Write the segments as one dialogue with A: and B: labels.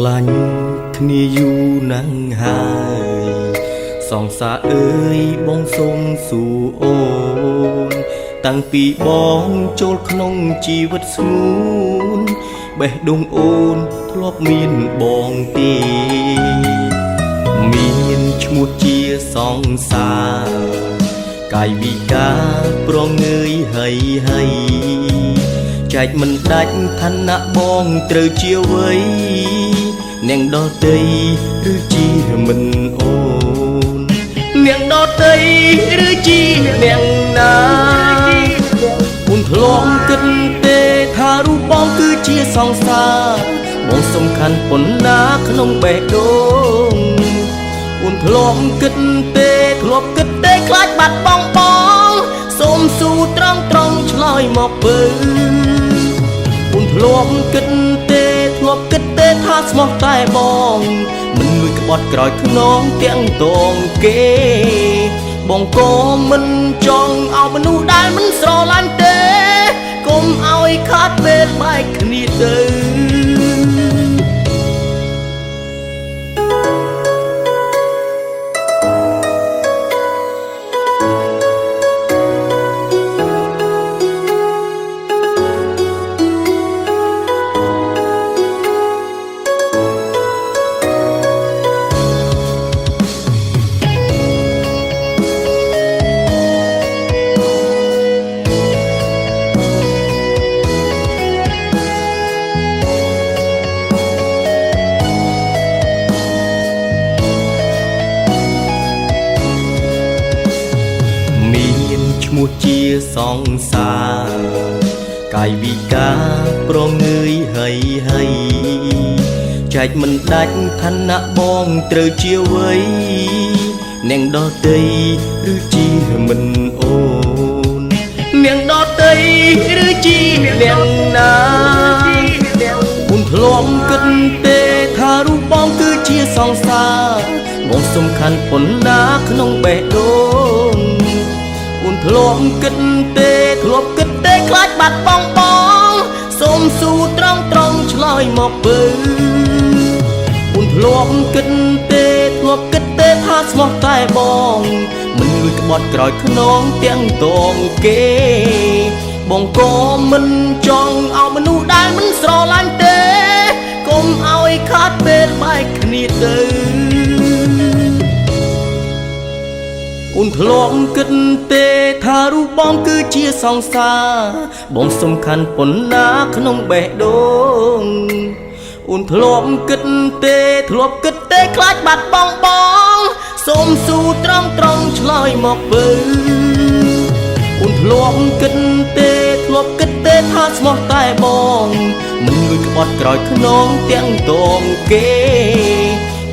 A: លាញ់គ្នាយូរណាស់ហើយសងសាអើយបងសូមសួរអូនតាំងពីបងចូលក្នុងជីវិតស្ងួនបេះដូងអូនធ្លាប់មានបងទេមានឈ្មោះជាសងសាកាយវិការប្រងើយហើយចែកមិនដាច់ឋានៈបងត្រូវជាវ័យនាងដតីឬជាមិនអូននាងដតីឬជានាងណាអូនធ្លាប់គិតទេថារូបបងគឺជាសង្សារបងសំខាន់ប៉ុណ្ណាក្នុងបេះដូងអូនធ្លាប់គិតទេធ្លាប់គិតទេខ្លាចបាត់បង់បងសូមស៊ូត្រង់ឆ្លើយមកពើអូនធ្លាប់គិតទេធ្លាប់គិតទេថាស្មោះតែបងមិនលួចក្បត់ក្រោយខ្នងទាំងតងគេបងក៏មិនចង់ឲ្យមនុស្សដែលមិនស្រឡាញ់ទេកុំឲ្យខាត់ពេលបែកគ្នាទៅឈ្មោះជាសងសាកាយវិការប្រងើយហើយចែកមិនដាច់ឋានៈបងត្រូវជាវ័យនាងដតីឬជាមិនអូននាងដតីឬជានាងណាអូនធ្លាប់គិតទេថារូបបងគឺជាសង្សារបងសំខាន់ប៉ុណ្ណាក្នុងបេះដូងអូនធ្លាប់គិតទេធ្លាប់គិតទេខ្លាចបាត់បង់បងសូមស៊ូត្រង់ឆ្លើយមកពើអូនធ្លាប់គិតទេធ្លាប់គិតទេថាស្មោះតែបងមិនលួចក្បត់ក្រោយខ្នងទាំងតងគេបងក៏មិនចង់ឲ្យមនុស្សដែលមិនស្រឡាញ់ទេកុំឲ្យខាត់ពេលបែកគ្នាទៅអូនធ្លាប់គិតទេថារូបបងគឺជាសង្សារបងសំខាន់ប៉ុណ្ណាក្នុងបេះដូងអូនធ្លាប់គិតទេធ្លាប់គិតទេខ្លាចបាត់បង់បងសូមស៊ូត្រង់ឆ្លើយមកពើអូនធ្លាប់គិតទេធ្លាប់គិតទេថាស្មោះតែបងមិនលួចក្បត់ក្រោយខ្នងទាំងតងគេ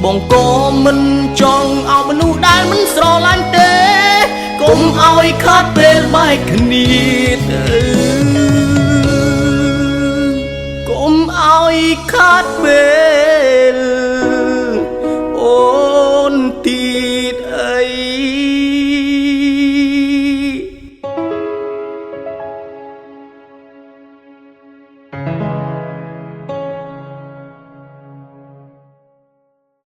A: បងក៏មិនចង់ឲ្យមនុស្សដែលមិនស្រឡាញ់ទេកុំឲ្យខាត់ពេលបែកគ្នាទៅកុំឲ្យខាត់ពេល